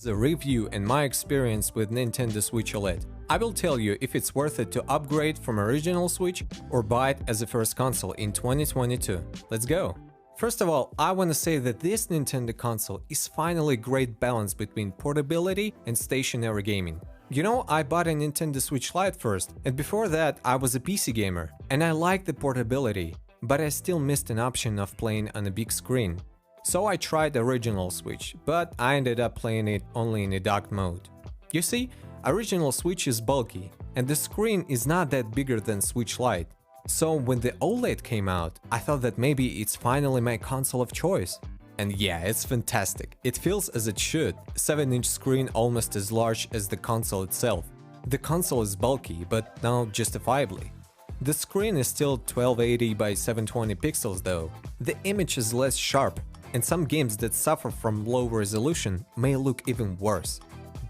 The review and my experience with Nintendo Switch OLED. I will tell you if it's worth it to upgrade from original Switch or buy it as a first console in 2022. Let's go! First of all, I want to say that this Nintendo console is finally a great balance between portability and stationary gaming. You know, I bought a Nintendo Switch Lite first, and before that I was a PC gamer, and I liked the portability, but I still missed an option of playing on a big screen. So I tried the original Switch, but I ended up playing it only in a docked mode. You see, original Switch is bulky, and the screen is not that bigger than Switch Lite. So when the OLED came out, I thought that maybe it's finally my console of choice. And yeah, it's fantastic. It feels as it should, 7-inch screen almost as large as the console itself. The console is bulky, but now justifiably. The screen is still 1280 by 720 pixels though. The image is less sharp, and some games that suffer from low resolution may look even worse.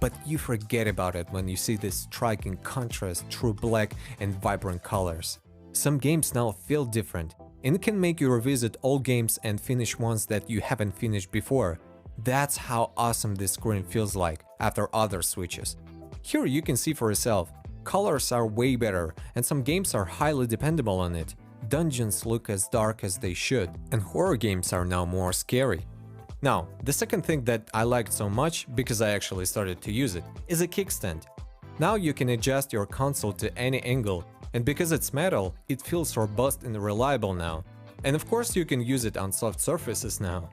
But you forget about it when you see this striking contrast, true black and vibrant colors. Some games now feel different, and it can make you revisit old games and finish ones that you haven't finished before. That's how awesome this screen feels like after other Switches. Here you can see for yourself, colors are way better, and some games are highly dependable on it. Dungeons look as dark as they should, and horror games are now more scary. Now, the second thing that I liked so much, because I actually started to use it, is a kickstand. Now you can adjust your console to any angle, and because it's metal, it feels robust and reliable now. And of course you can use it on soft surfaces now.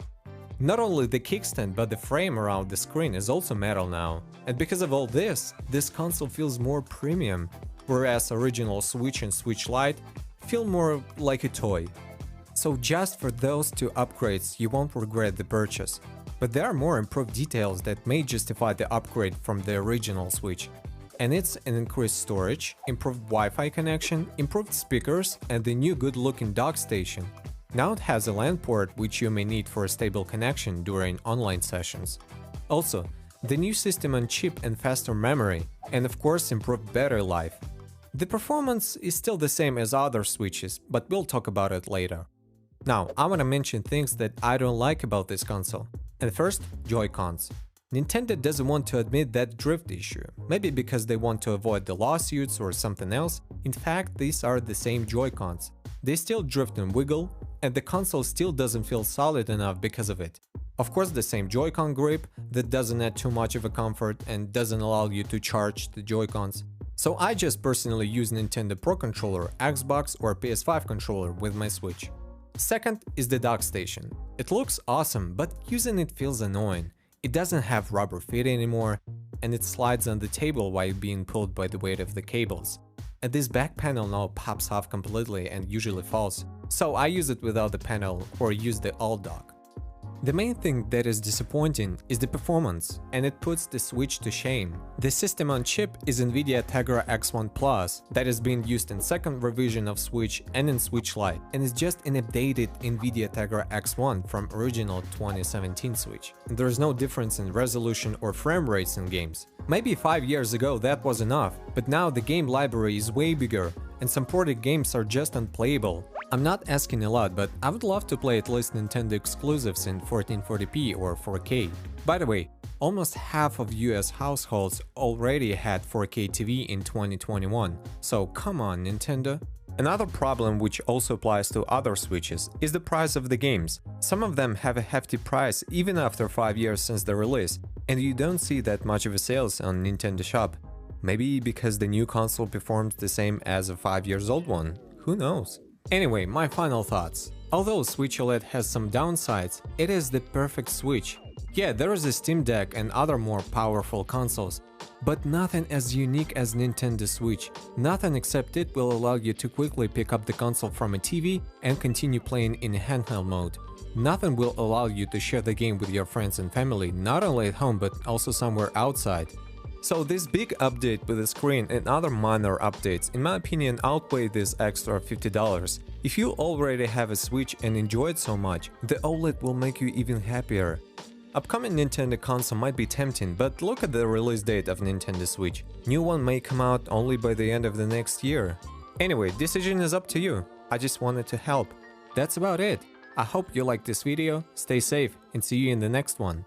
Not only the kickstand, but the frame around the screen is also metal now. And because of all this console feels more premium, whereas original Switch and Switch Lite feel more like a toy. So just for those two upgrades, you won't regret the purchase. But there are more improved details that may justify the upgrade from the original Switch. And it's an increased storage, improved Wi-Fi connection, improved speakers, and the new good-looking dock station. Now it has a LAN port which you may need for a stable connection during online sessions. Also, the new system on chip and faster memory, and of course improved battery life. The performance is still the same as other Switches, but we'll talk about it later. Now, I wanna mention things that I don't like about this console. And first, Joy-Cons. Nintendo doesn't want to admit that drift issue, maybe because they want to avoid the lawsuits or something else. In fact, these are the same Joy-Cons. They still drift and wiggle, and the console still doesn't feel solid enough because of it. Of course, the same Joy-Con grip that doesn't add too much of a comfort and doesn't allow you to charge the Joy-Cons. So I just personally use Nintendo Pro Controller, Xbox or PS5 controller with my Switch. Second is the dock station. It looks awesome, but using it feels annoying. It doesn't have rubber feet anymore, and it slides on the table while being pulled by the weight of the cables. And this back panel now pops off completely and usually falls, so I use it without the panel or use the alt dock. The main thing that is disappointing is the performance, and it puts the Switch to shame. The system on chip is NVIDIA Tegra X1 Plus that is being used in second revision of Switch and in Switch Lite, and is just an updated NVIDIA Tegra X1 from original 2017 Switch. There is no difference in resolution or frame rates in games. Maybe 5 years ago that was enough, but now the game library is way bigger, and some ported games are just unplayable. I'm not asking a lot, but I would love to play at least Nintendo exclusives in 1440p or 4K. By the way, almost half of US households already had 4K TV in 2021, so come on, Nintendo. Another problem which also applies to other Switches is the price of the games. Some of them have a hefty price even after 5 years since the release, and you don't see that much of a sales on Nintendo Shop. Maybe because the new console performs the same as a 5 years old one, who knows? Anyway, my final thoughts. Although Switch OLED has some downsides, it is the perfect Switch. Yeah, there is a Steam Deck and other more powerful consoles, but nothing as unique as Nintendo Switch. Nothing except it will allow you to quickly pick up the console from a TV and continue playing in handheld mode. Nothing will allow you to share the game with your friends and family, not only at home but also somewhere outside. So this big update with the screen and other minor updates, in my opinion, outweigh this extra $50. If you already have a Switch and enjoy it so much, the OLED will make you even happier. Upcoming Nintendo console might be tempting, but look at the release date of Nintendo Switch. New one may come out only by the end of the next year. Anyway, decision is up to you. I just wanted to help. That's about it. I hope you liked this video, stay safe, and see you in the next one.